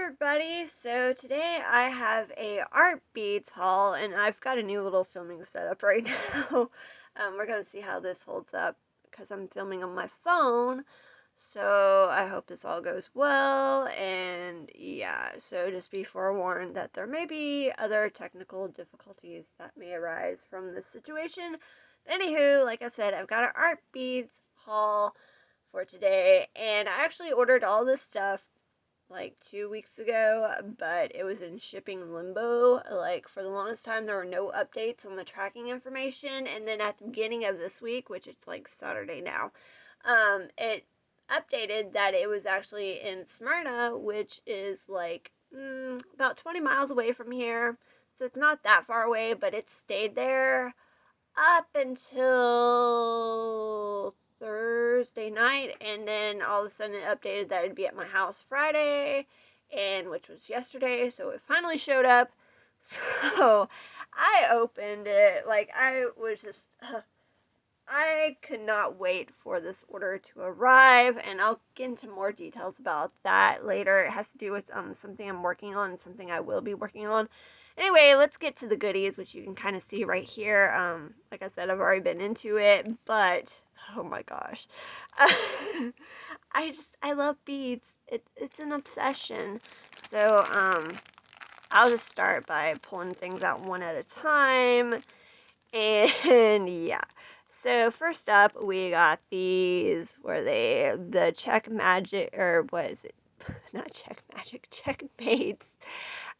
everybody, so today I have a Artbeads haul and I've got a new little filming setup right now. We're gonna see how this holds up because I'm filming on my phone, so I hope this all goes well. And yeah, so just be forewarned that there may be other technical difficulties that may arise from this situation. Anywho, like I said, I've got an Artbeads haul for today, and I actually ordered all this stuff like 2 weeks ago, but it was in shipping limbo. Like, for the longest time, there were no updates on the tracking information, and then at the beginning of this week, which it's like Saturday now, it updated that it was actually in Smyrna, which is like about 20 miles away from here. So it's not that far away, but it stayed there up until Thursday night, and then all of a sudden it updated that it'd be at my house Friday, and which was yesterday, so it finally showed up. So I opened it, like I was just I could not wait for this order to arrive, and I'll get into more details about that later. It has to do with something I'm working on and something I will be working on. Anyway, let's get to the goodies, which you can kind of see right here. Like I said, I've already been into it, but oh my gosh. I love beads. It's an obsession. So, I'll just start by pulling things out one at a time. And yeah. So first up, we got these, the Check Magic, or what is it? Not Check Magic, Checkmates.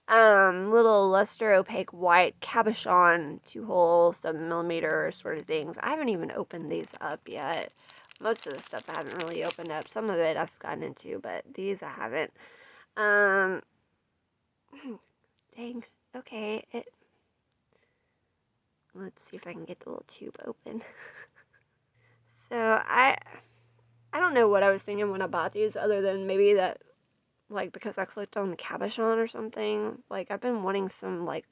Little luster opaque white cabochon 2-hole 7mm sort of things. I haven't even opened these up yet. Most of the stuff I haven't really opened up. Some of it I've gotten into, but these I haven't. Dang. Okay. Let's see if I can get the little tube open. So I don't know what I was thinking when I bought these, other than maybe that, like, because I clicked on the cabochon or something. Like, I've been wanting some, like,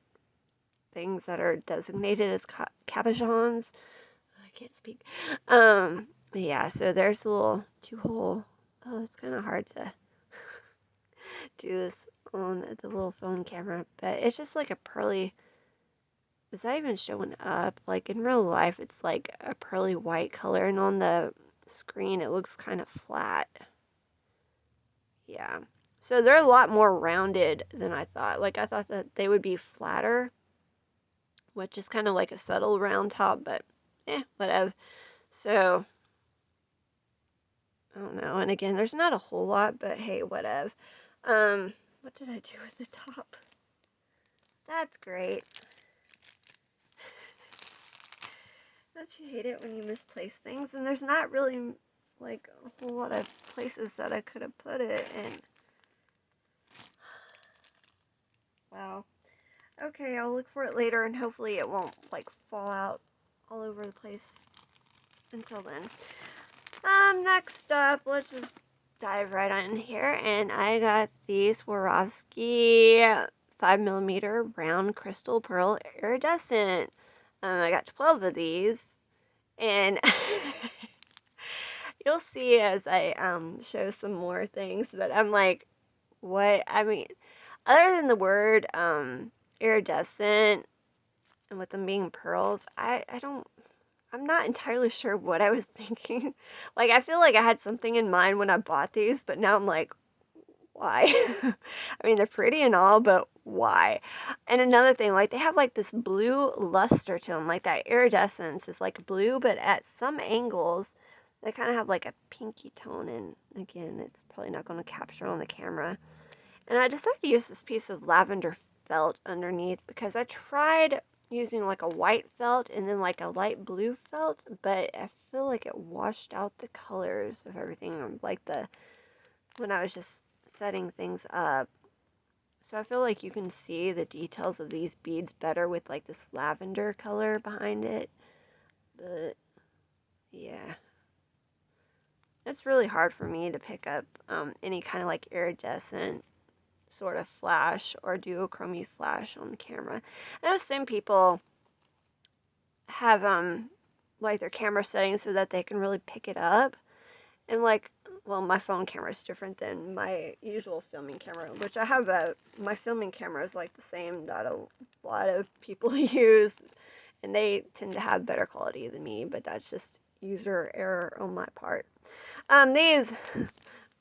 things that are designated as cabochons. I can't speak. Yeah, so there's a little 2-hole. Oh, it's kind of hard to do this on the little phone camera, but it's just like a pearly. Is that even showing up? Like, in real life, it's like a pearly white color, and on the screen, it looks kind of flat. Yeah. So they're a lot more rounded than I thought. Like, I thought that they would be flatter, which is kind of like a subtle round top, but whatever. So, I don't know. And again, there's not a whole lot, but hey, whatever. What did I do with the top? That's great. Don't you hate it when you misplace things? And there's not really, like, a whole lot of places that I could have put it in. Wow. Okay, I'll look for it later, and hopefully it won't, like, fall out all over the place until then. Next up, let's just dive right on here, and I got the Swarovski 5mm round crystal pearl iridescent. I got 12 of these, and you'll see as I show some more things, but I'm like, what? I mean, other than the word iridescent and with them being pearls, I'm not entirely sure what I was thinking. Like, I feel like I had something in mind when I bought these, but now I'm like, why? I mean, they're pretty and all, but why? And another thing, like, they have like this blue luster to them, like that iridescence is like blue, but at some angles they kind of have like a pinky tone, and again, it's probably not going to capture on the camera. And I decided to use this piece of lavender felt underneath because I tried using like a white felt and then like a light blue felt, but I feel like it washed out the colors of everything, like when I was just setting things up. So I feel like you can see the details of these beads better with like this lavender color behind it. But yeah, it's really hard for me to pick up any kind of like iridescent sort of flash or duochrome flash on camera. I know some people have like their camera settings so that they can really pick it up, and like well, my phone camera is different than my usual filming camera, which I have my filming camera is like the same that a lot of people use, and they tend to have better quality than me, but that's just user error on my part. These,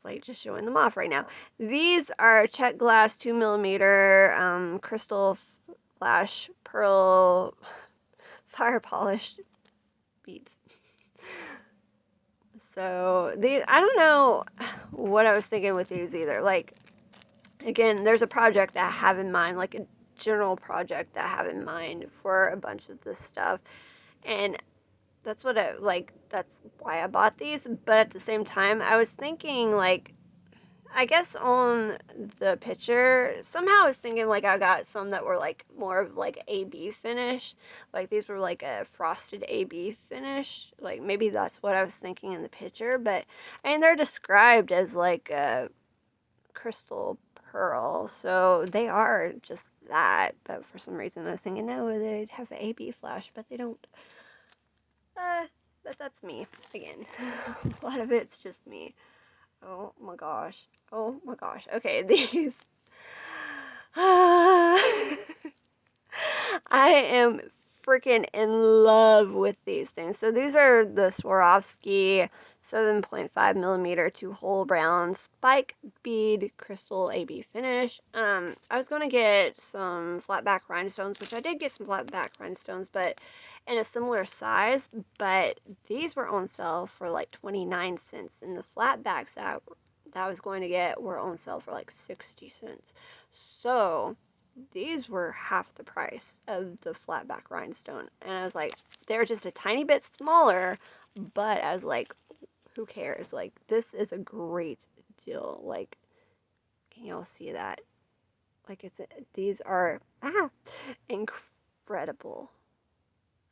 like just showing them off right now. These are check glass 2mm crystal flash pearl fire polished beads. So these, I don't know what I was thinking with these either. Like, again, there's a project I have in mind, like a general project that I have in mind for a bunch of this stuff, and that's what I like. That's why I bought these. But at the same time, I was thinking like, I guess on the picture, somehow I was thinking like I got some that were like more of like AB finish. Like these were like a frosted AB finish. Like maybe that's what I was thinking in the picture. But I mean, they're described as like a crystal pearl. So they are just that. But for some reason I was thinking, no, they'd have an AB flash, but they don't. But that's me. Again, a lot of it's just me. Oh my gosh. Oh my gosh. Okay, these. I am freaking in love with these things. So these are the Swarovski 7.5mm 2-hole brown spike bead crystal AB finish. I was going to get some flat back rhinestones, which I did get some flat back rhinestones, but in a similar size, but these were on sale for like 29 cents, and the flat backs that I was going to get were on sale for like 60 cents. So these were half the price of the flat back rhinestone. And I was like, they're just a tiny bit smaller, but I was like, who cares? Like, this is a great deal. Like, can y'all see that? Like, these are incredible.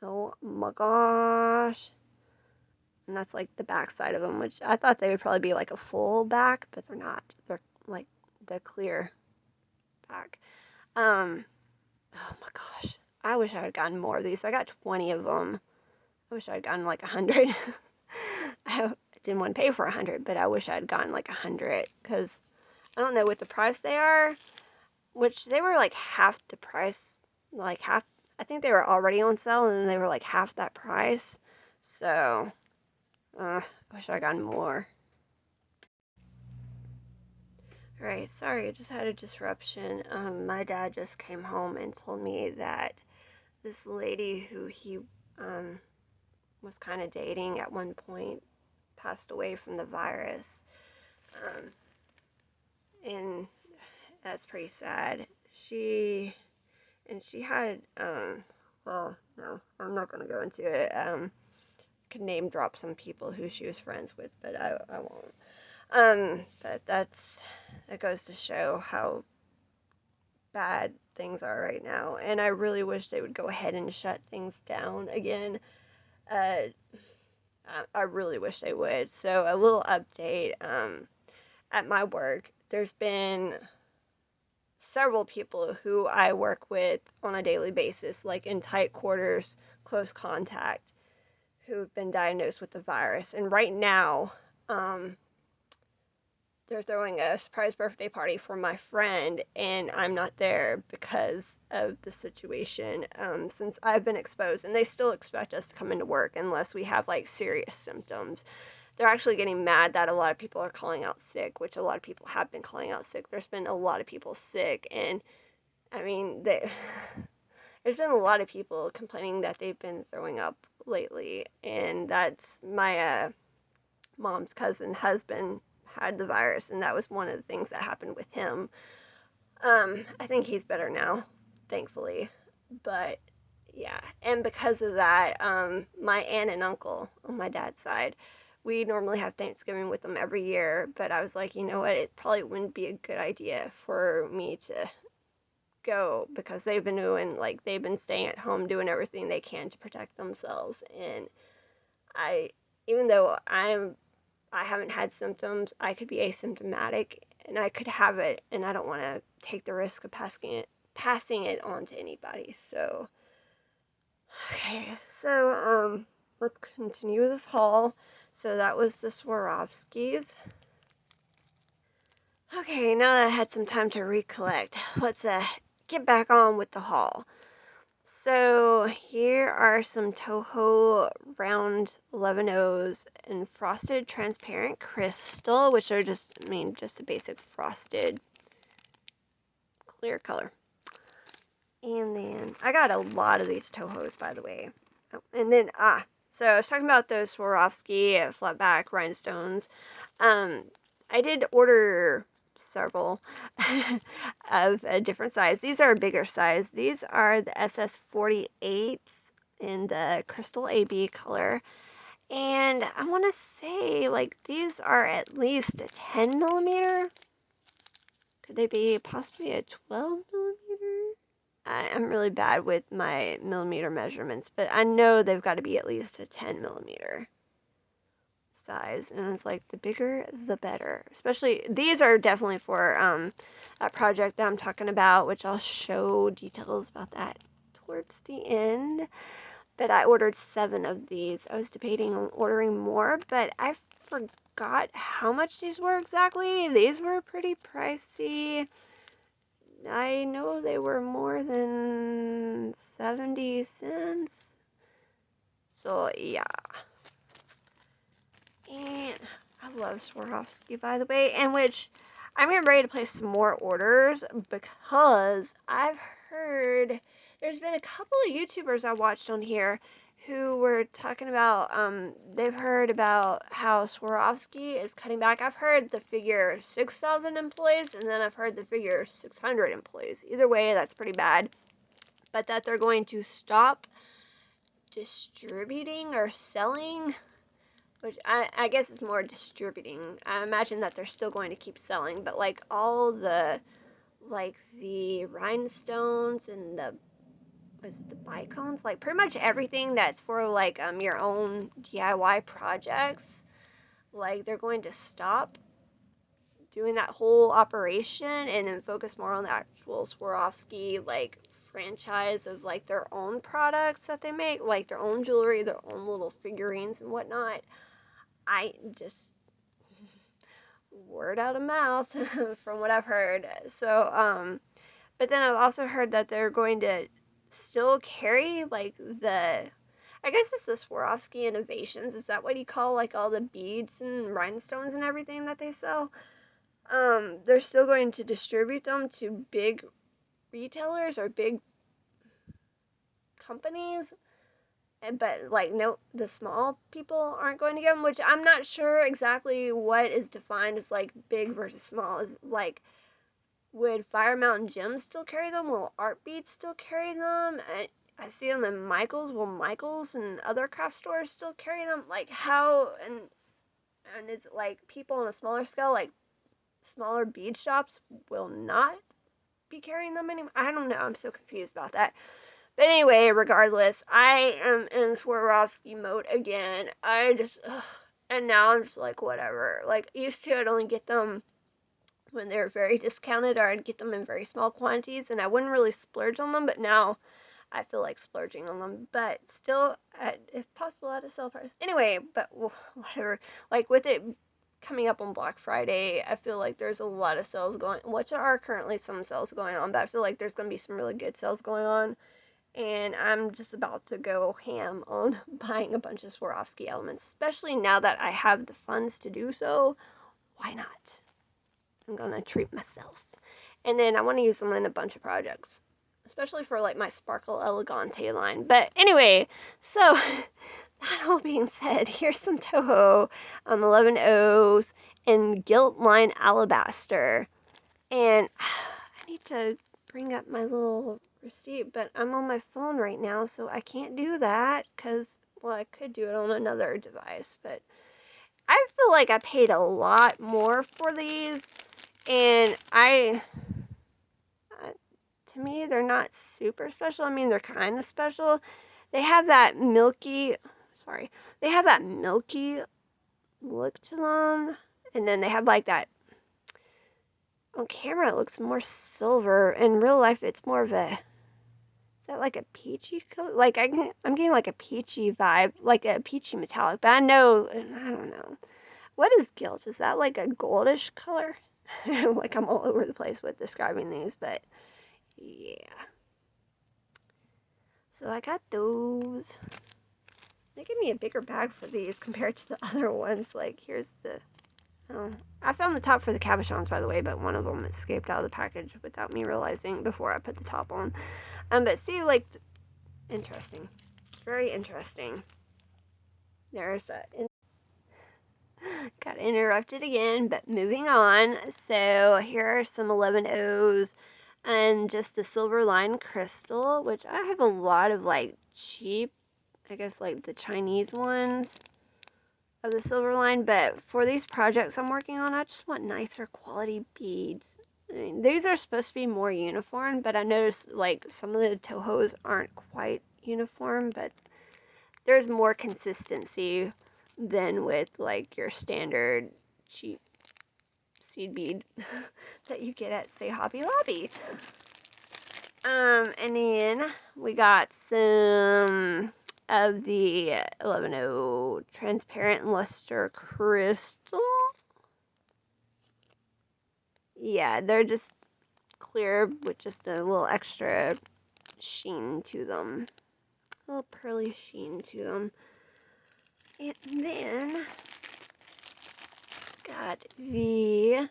Oh my gosh. And that's like the back side of them, which I thought they would probably be like a full back, but they're not. They're like the clear back. Oh my gosh. I wish I had gotten more of these. I got 20 of them. I wish I had gotten like 100. I didn't want to pay for 100, but I wish I had gotten like 100 because I don't know what the price they are, which they were like half the price, like half. I think they were already on sale and they were like half that price. So, I wish I had gotten more. Alright, sorry, I just had a disruption. My dad just came home and told me that this lady who he was kind of dating at one point passed away from the virus. And that's pretty sad. She had, well, no, I'm not going to go into it. Could name drop some people who she was friends with, but I won't. But that goes to show how bad things are right now, and I really wish they would go ahead and shut things down again. I really wish they would. So a little update, at my work, there's been several people who I work with on a daily basis, like in tight quarters, close contact, who've been diagnosed with the virus. And right now, they're throwing a surprise birthday party for my friend, and I'm not there because of the situation, since I've been exposed, and they still expect us to come into work unless we have like serious symptoms. They're actually getting mad that a lot of people are calling out sick, which a lot of people have been calling out sick. There's been a lot of people sick, and I mean, there's been a lot of people complaining that they've been throwing up lately, and that's my mom's cousin husband had the virus, and that was one of the things that happened with him. I think he's better now, thankfully. But yeah, and because of that, my aunt and uncle on my dad's side, we normally have Thanksgiving with them every year, but I was like, you know what, it probably wouldn't be a good idea for me to go because they've been staying at home doing everything they can to protect themselves. And even though I haven't had symptoms, I could be asymptomatic and I could have it, and I don't want to take the risk of passing it on to anybody. So okay, so let's continue this haul. So that was the Swarovskis. Okay, now that I had some time to recollect, let's get back on with the haul. So here are some Toho round 11Os in frosted transparent crystal, which are just, I mean, just a basic frosted clear color. And then I got a lot of these Tohos, by the way. Oh, and then, so I was talking about those Swarovski flat back rhinestones. I did order several of a different size. These are a bigger size. These are the SS48s in the crystal AB color. And I want to say, like, these are at least a 10 millimeter. Could they be possibly a 12 millimeter? I'm really bad with my millimeter measurements, but I know they've got to be at least a 10 millimeter size. And it's like the bigger, the better. Especially, these are definitely for a project that I'm talking about, which I'll show details about that towards the end. But I ordered 7 of these. I was debating on ordering more, but I forgot how much these were exactly. These were pretty pricey. I know they were more than 70 cents. So, yeah. And I love Swarovski, by the way, and which I'm getting ready to place some more orders because I've heard there's been a couple of YouTubers I watched on here who were talking about, they've heard about how Swarovski is cutting back. I've heard the figure 6,000 employees, and then I've heard the figure 600 employees. Either way, that's pretty bad. But that they're going to stop distributing or selling, which I guess is more distributing. I imagine that they're still going to keep selling, but like all the, like the rhinestones and the, was it the bicones? Like pretty much everything that's for like your own DIY projects, like they're going to stop doing that whole operation and then focus more on the actual Swarovski like franchise of like their own products that they make, like their own jewelry, their own little figurines and whatnot. I just word out of mouth from what I've heard. So, but then I've also heard that they're going to still carry like the, I guess it's the Swarovski Innovations. Is that what you call like all the beads and rhinestones and everything that they sell? They're still going to distribute them to big retailers or big companies, but like no, the small people aren't going to get them, which I'm not sure exactly what is defined as like big versus small. Is like, would Fire Mountain Gems still carry them? Will Artbeads still carry them? I see them in Michaels. Will Michaels and other craft stores still carry them? Like how, and is it like people on a smaller scale, like smaller bead shops will not be carrying them anymore? I don't know. I'm so confused about that. But anyway, regardless, I am in Swarovski mode again. And now I'm just like, whatever. Like, used to, I'd only get them when they were very discounted, or I'd get them in very small quantities, and I wouldn't really splurge on them, but now I feel like splurging on them, but still, if possible, at a sale price. Anyway, but whatever. Like, with it coming up on Black Friday, I feel like there's a lot of sales going, which there are currently some sales going on, but I feel like there's going to be some really good sales going on. And I'm just about to go ham on buying a bunch of Swarovski elements, especially now that I have the funds to do so. Why not? I'm gonna treat myself. And then I want to use them in a bunch of projects, especially for like my Sparkle Elegante line. But anyway, so that all being said, here's some Toho 11Os in Gilt Line Alabaster. And I need to bring up my little receipt, but I'm on my phone right now, so I can't do that because, well, I could do it on another device, but I feel like I paid a lot more for these, and to me, they're not super special. I mean, they're kind of special. They have that milky, they have that milky look to them, and then they have like that, on camera it looks more silver. In real life, it's more of a, is that like a peachy color? Like I'm getting like a peachy vibe, like a peachy metallic, but I don't know. What is gilt? Is that like a goldish color? Like I'm all over the place with describing these, but yeah. So I got those. They gave me a bigger bag for these compared to the other ones. Like, here's the... Oh, I found the top for the cabochons, by the way, but one of them escaped out of the package without me realizing before I put the top on. But see, like, interesting. Very interesting. There's that. Got interrupted again, but moving on. So here are some 11Os and just the silver line crystal, which I have a lot of like cheap, I guess like the Chinese ones of the silver line, but for these projects I'm working on, I just want nicer quality beads. I mean, these are supposed to be more uniform, but I noticed like some of the Tohos aren't quite uniform, but there's more consistency than with like your standard cheap seed bead that you get at, say, Hobby Lobby. And then we got some of the 11O transparent luster crystal. Yeah, they're just clear with just a little extra sheen to them. A little pearly sheen to them. And then got the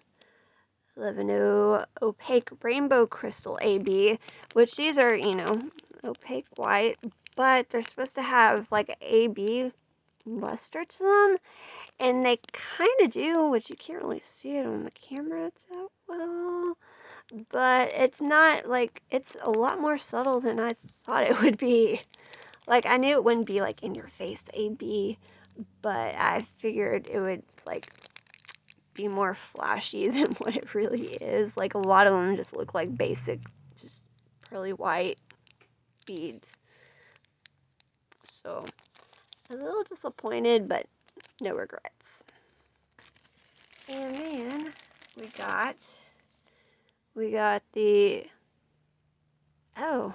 11O opaque rainbow crystal AB, which these are, you know, opaque white, but they're supposed to have like AB luster to them, and they kind of do, which you can't really see it on the camera that well, but it's not like, it's a lot more subtle than I thought it would be. Like, I knew it wouldn't be like in your face AB, but I figured it would like be more flashy than what it really is. Like, a lot of them just look like basic, just pearly white beads. So, a little disappointed, but no regrets. And then we got the, oh,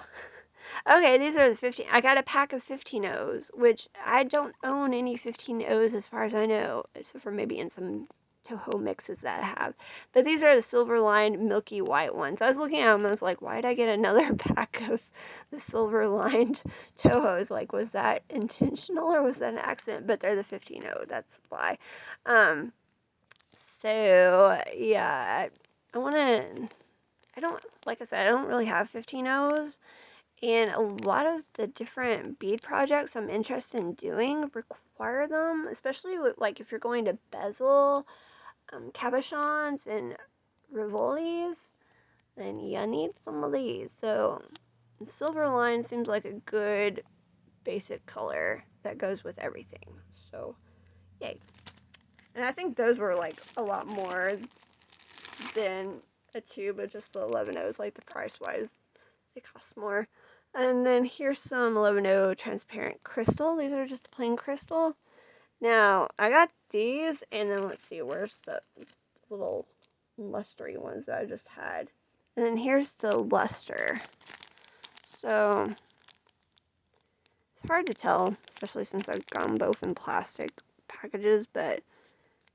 okay, these are the 15, I got a pack of 15Os, which I don't own any 15Os as far as I know, except for maybe in some Toho mixes that I have. But these are the silver lined milky white ones. I was looking at them and I was like, why did I get another pack of the silver lined Tohos? Like, was that intentional or was that an accident? But they're the 15O, that's why. So yeah, I don't, like I said, I don't really have 15Os. And a lot of the different bead projects I'm interested in doing require them, especially with, like, if you're going to bezel cabochons and rivolis, then you need some of these. So the silver line seems like a good basic color that goes with everything. So yay. And I think those were like a lot more than a tube of just the 11Os, like the price wise, they cost more. And then here's some 11O transparent crystal. These are just plain crystal. Now, I got these, and then let's see, where's the little lustery ones that I just had. And then here's the luster. So, it's hard to tell, especially since I've got them both in plastic packages, but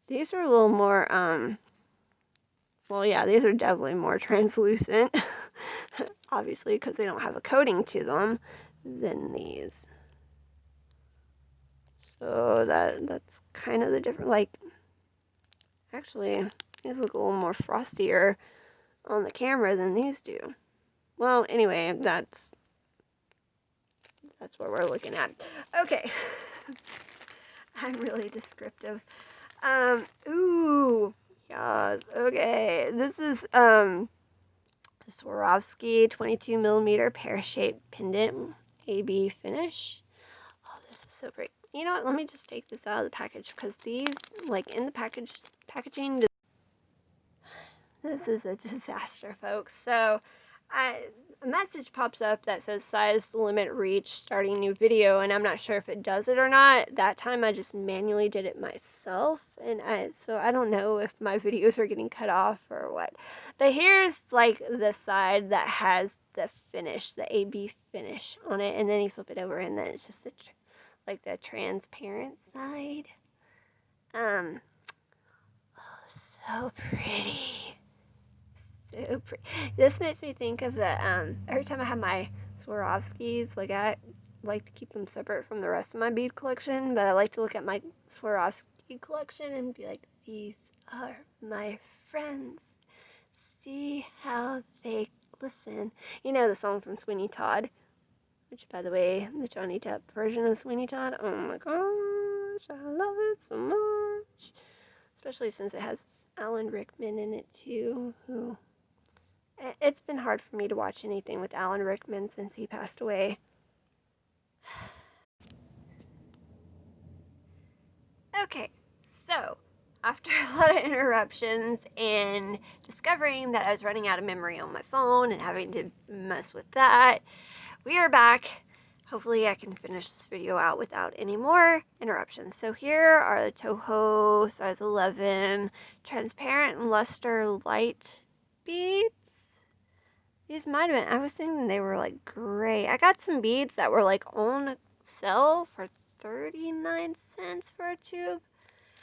these are a little more, well, yeah, these are definitely more translucent, obviously, because they don't have a coating to them, than these. So that's kind of the difference. Like, actually, these look a little more frostier on the camera than these do. Well, anyway, that's what we're looking at. Okay. I'm really descriptive. Ooh, yes, okay. This is, Swarovski 22mm pear-shaped pendant AB finish. Oh, this is so great. You know what, let me just take this out of the package, because these, like, in the packaging, this is a disaster, folks. So, a message pops up that says size limit reach starting new video, and I'm not sure if it does it or not. That time I just manually did it myself, and so I don't know if my videos are getting cut off or what. But here's like the side that has the finish, the AB finish on it, and then you flip it over and then it's just like the transparent side. Oh, so pretty. so pretty. This makes me think of the, every time I have my Swarovskis, like I like to keep them separate from the rest of my bead collection, but I like to look at my Swarovski collection and be like, these are my friends. See how they listen. You know the song from Sweeney Todd, which, by the way, the Johnny Depp version of Sweeney Todd, oh my gosh, I love it so much. Especially since it has Alan Rickman in it too, who, it's been hard for me to watch anything with Alan Rickman since he passed away. Okay, so after a lot of interruptions and discovering that I was running out of memory on my phone and having to mess with that, we are back. Hopefully I can finish this video out without any more interruptions. So here are the Toho size 11 transparent and luster light beads. These might have been, I was thinking they were like gray. I got some beads that were like on sale for 39 cents for a tube.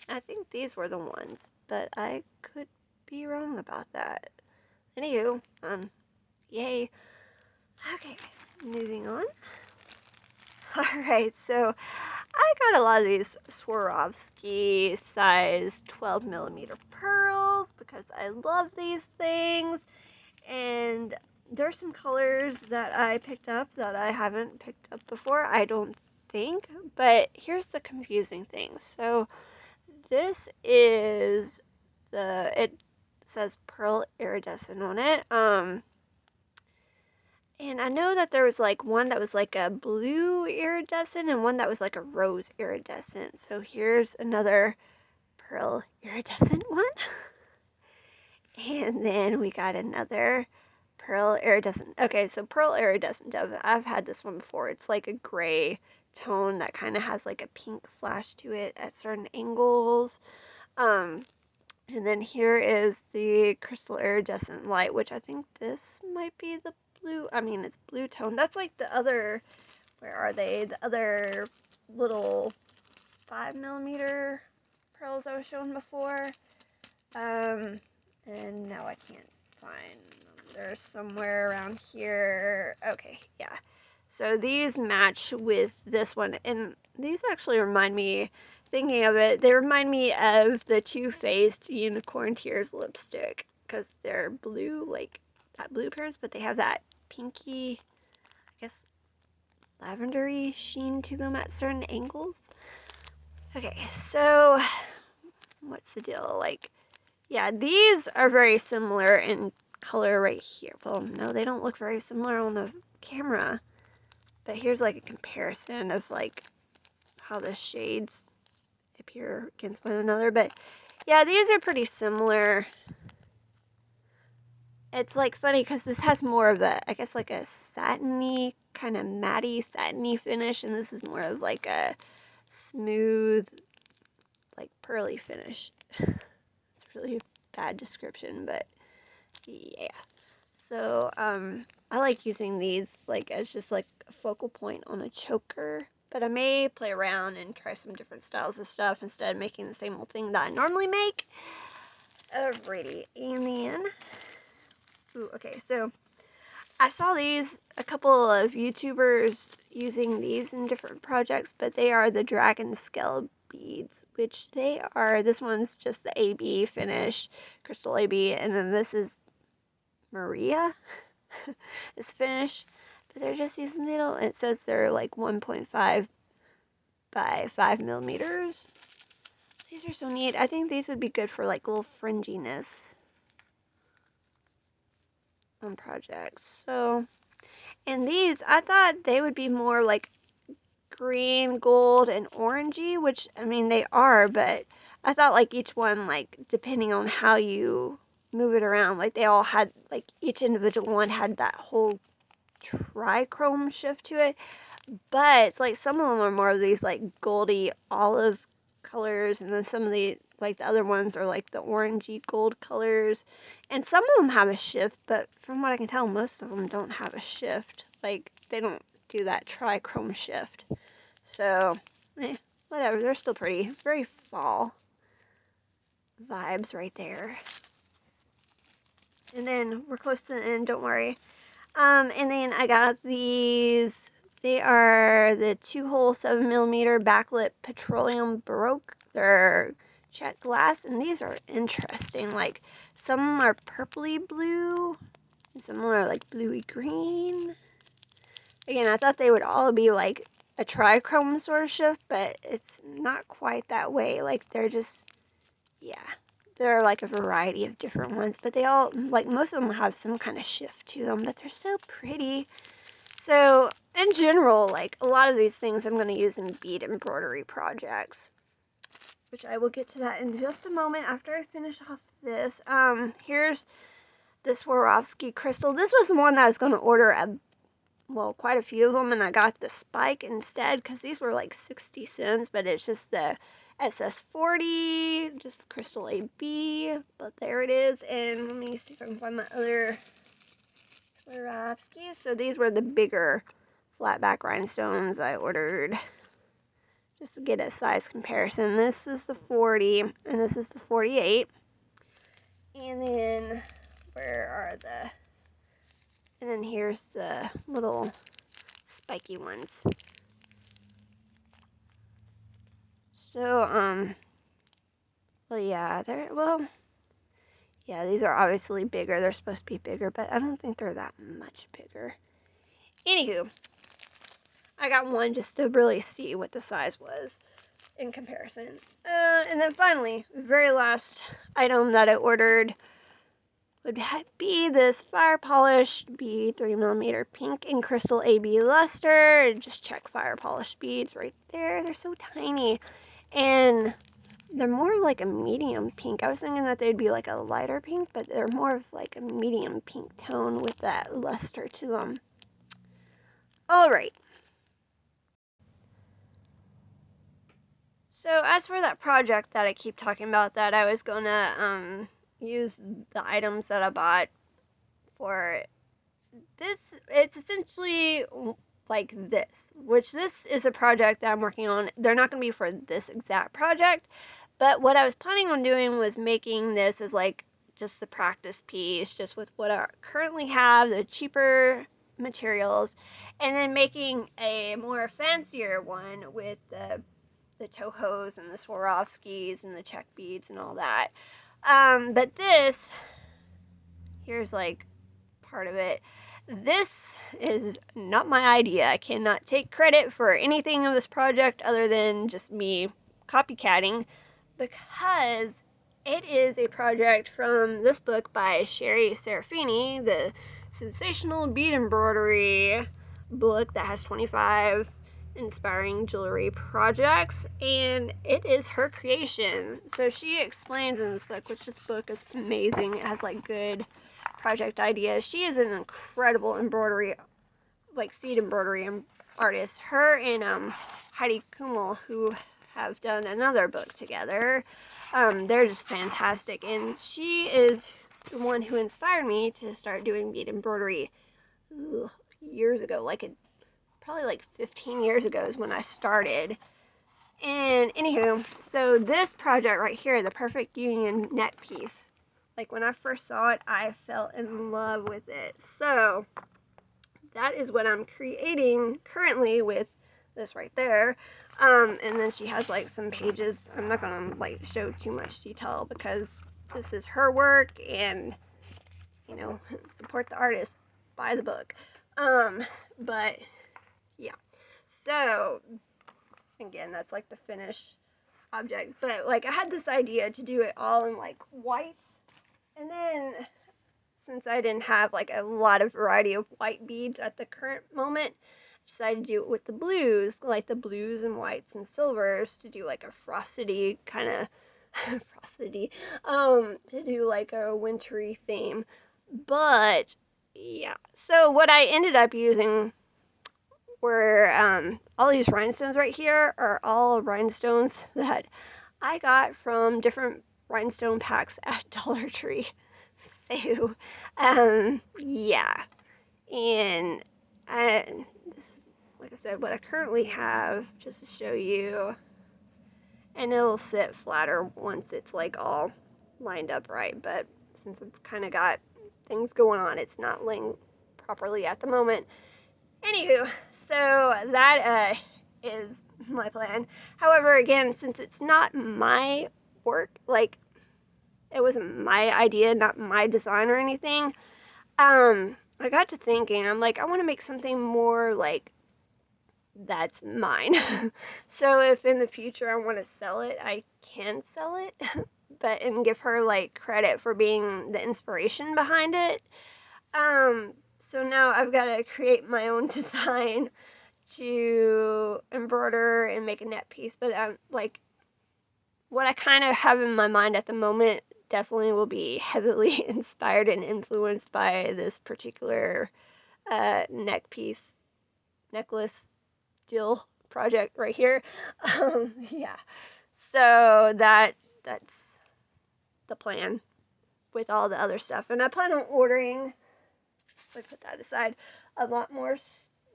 I think these were the ones, but I could be wrong about that. Anywho, yay. Okay, moving on. Alright, so I got a lot of these Swarovski size 12mm pearls because I love these things, and there's some colors that I picked up that I haven't picked up before, I don't think, but here's the confusing thing. So this is it says pearl iridescent on it, and I know that there was like one that was like a blue iridescent and one that was like a rose iridescent. So here's another pearl iridescent one. And then we got another pearl iridescent. Okay, so pearl iridescent dove. I've had this one before. It's like a gray tone that kind of has like a pink flash to it at certain angles. And then here is the crystal iridescent light, which I think this might be the blue. I mean, it's blue tone. That's like the other, where are they? The other little 5mm pearls I was showing before. And now I can't find them. They're somewhere around here. Okay, yeah. So these match with this one, and these actually remind me, thinking of it, they remind me of the Too Faced Unicorn Tears lipstick, because they're blue, like that blue appearance, but they have that pinky, I guess, lavendery sheen to them at certain angles. Okay, so what's the deal? Like, yeah, these are very similar in color right here. Well, no, they don't look very similar on the camera, but here's like a comparison of like how the shades appear against one another. But yeah, these are pretty similar. It's like funny because this has more of a, I guess, like a satiny, kind of matty satiny finish, and this is more of like a smooth, like pearly finish. It's really a bad description, but yeah. So I like using these like as just like a focal point on a choker, but I may play around and try some different styles of stuff instead of making the same old thing that I normally make. Alrighty, and then, ooh, okay, so I saw these, a couple of YouTubers using these in different projects, but they are the dragon scale beads, which they are, this one's just the AB finish, crystal AB, and then this is Maria is finished, but they're just these little, it says they're like 1.5 by 5mm. These are so neat. I think these would be good for like little fringiness on projects. So, and these, I thought they would be more like green, gold, and orangey, which, I mean, they are, but I thought like each one, like, depending on how you move it around, like they all had, like each individual one had that whole trichrome shift to it, but it's like some of them are more of these like goldy olive colors, and then some of the, like the other ones are like the orangey gold colors, and some of them have a shift, but from what I can tell, most of them don't have a shift. Like, they don't do that trichrome shift. So, whatever, they're still pretty. Very fall vibes right there. And then we're close to the end, don't worry. And then I got these. They are the 2-hole 7mm backlit petroleum baroque. They're check glass, and these are interesting. Like, some are purpley blue, and some are like bluey green. Again, I thought they would all be like a trichrome sort of shift, but it's not quite that way. Like, they're just, yeah. There are like a variety of different ones, but they all, like, most of them have some kind of shift to them, but they're so pretty. So, in general, like, a lot of these things I'm going to use in bead embroidery projects, which I will get to that in just a moment after I finish off this. Here's the Swarovski crystal. This was the one that I was going to order quite a few of them, and I got the spike instead because these were like 60 cents, but it's just the SS40, just the crystal AB, but there it is. And let me see if I can find my other Swarovski. So these were the bigger flat back rhinestones I ordered just to get a size comparison. This is the 40 and this is the 48. And then and then here's the little spiky ones. So yeah, these are obviously bigger. They're supposed to be bigger, but I don't think they're that much bigger. Anywho, I got one just to really see what the size was in comparison. And then finally, the very last item that I ordered would be this fire polished bead, 3mm pink and crystal AB luster. Just check fire polished beads right there. They're so tiny. And they're more like a medium pink. I was thinking that they'd be like a lighter pink, but they're more of like a medium pink tone with that luster to them. All right. So as for that project that I keep talking about that I was gonna use the items that I bought for this, it's essentially like this, which this is a project that I'm working on. They're not going to be for this exact project, but what I was planning on doing was making this as like just the practice piece, just with what I currently have, the cheaper materials, and then making a more fancier one with the Tohos and the Swarovskis and the check beads and all that. But this, here's like part of it. This is not my idea. I cannot take credit for anything of this project other than just me copycatting, because it is a project from this book by Sherry Serafini, the sensational bead embroidery book that has 25 inspiring jewelry projects, and it is her creation. So she explains in this book, which this book is amazing. It has like good project ideas. She is an incredible embroidery, like seed embroidery artist. Her and Heidi Kummel, who have done another book together, they're just fantastic, and she is the one who inspired me to start doing bead embroidery years ago. Probably like 15 years ago is when I started. And anywho, so this project right here, the Perfect Union neck piece, like when I first saw it, I fell in love with it. So that is what I'm creating currently with this right there. And then she has like some pages. I'm not gonna like show too much detail because this is her work, and you know, support the artist, buy the book. But yeah, so again, that's like the finished object. But like I had this idea to do it all in like whites, and then since I didn't have like a lot of variety of white beads at the current moment, I decided to do it with the blues, like the blues and whites and silvers, to do like a frosty kind of to do like a wintry theme. But yeah, so what I ended up using were all these rhinestones right here are all rhinestones that I got from different rhinestone packs at Dollar Tree. So, yeah. And this, like I said, what I currently have, just to show you, and it'll sit flatter once it's like all lined up right, but since I've kind of got things going on. It's not laying properly at the moment. Anywho, so that is my plan. However, again, since it's not my work, like it wasn't my idea, not my design or anything, I got to thinking, I'm like, I want to make something more like that's mine. So if in the future I want to sell it, I can sell it, but and give her like credit for being the inspiration behind it. So now I've got to create my own design to embroider and make a net piece, but like what I kind of have in my mind at the moment definitely will be heavily inspired and influenced by this particular necklace deal project right here. Yeah, so that's the plan with all the other stuff, and I plan on ordering, I put that aside, a lot more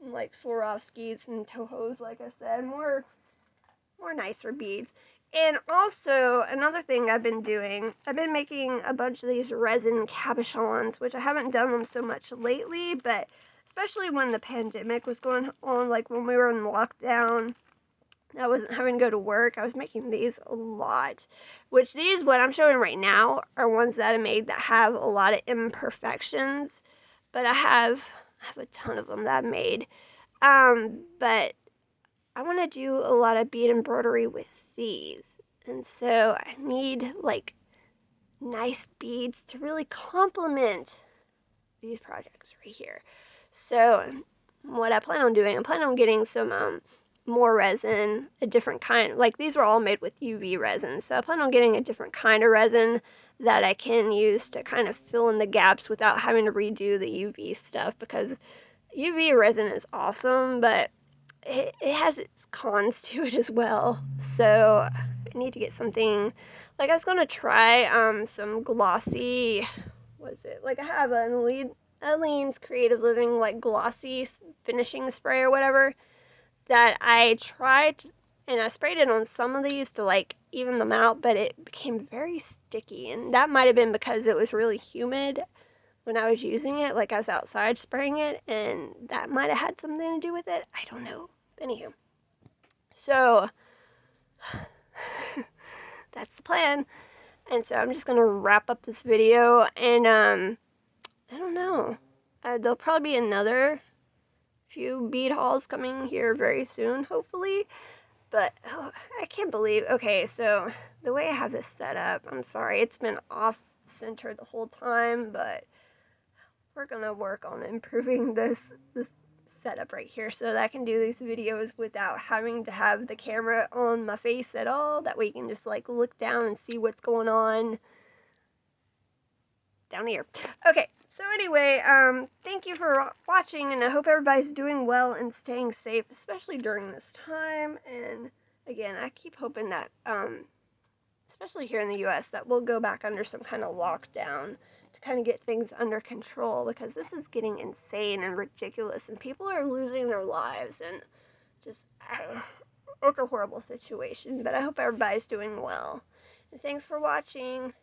like Swarovskis and Tohos, like I said, more nicer beads. And also, another thing I've been doing, I've been making a bunch of these resin cabochons, which I haven't done them so much lately, but especially when the pandemic was going on, like when we were in lockdown, I wasn't having to go to work, I was making these a lot. Which these, what I'm showing right now, are ones that I made that have a lot of imperfections, but I have a ton of them that I made. But I want to do a lot of bead embroidery with these, and so I need like nice beads to really complement these projects right here. So what I plan on doing, I plan on getting some more resin, a different kind, like these were all made with UV resin, so I plan on getting a different kind of resin that I can use to kind of fill in the gaps without having to redo the UV stuff, because UV resin is awesome, but it has its cons to it as well. So I need to get something, like I was going to try some glossy, what is it, like I have Eileen's Creative Living like glossy finishing spray or whatever that I tried, and I sprayed it on some of these to like even them out, but it became very sticky, and that might have been because it was really humid when I was using it, like I was outside spraying it, and that might have had something to do with it. I don't know. Anywho, so that's the plan. And so I'm just gonna wrap up this video, and I don't know. There'll probably be another few bead hauls coming here very soon, hopefully. But oh, I can't believe. Okay, so the way I have this set up, I'm sorry, it's been off center the whole time, but we're gonna work on improving this setup right here so that I can do these videos without having to have the camera on my face at all. That way you can just like look down and see what's going on down here. Okay, so anyway, thank you for watching, and I hope everybody's doing well and staying safe, especially during this time. And again, I keep hoping that, especially here in the US, that we'll go back under some kind of lockdown to kind of get things under control, because this is getting insane and ridiculous, and people are losing their lives, and just, it's a horrible situation, but I hope everybody's doing well. And thanks for watching.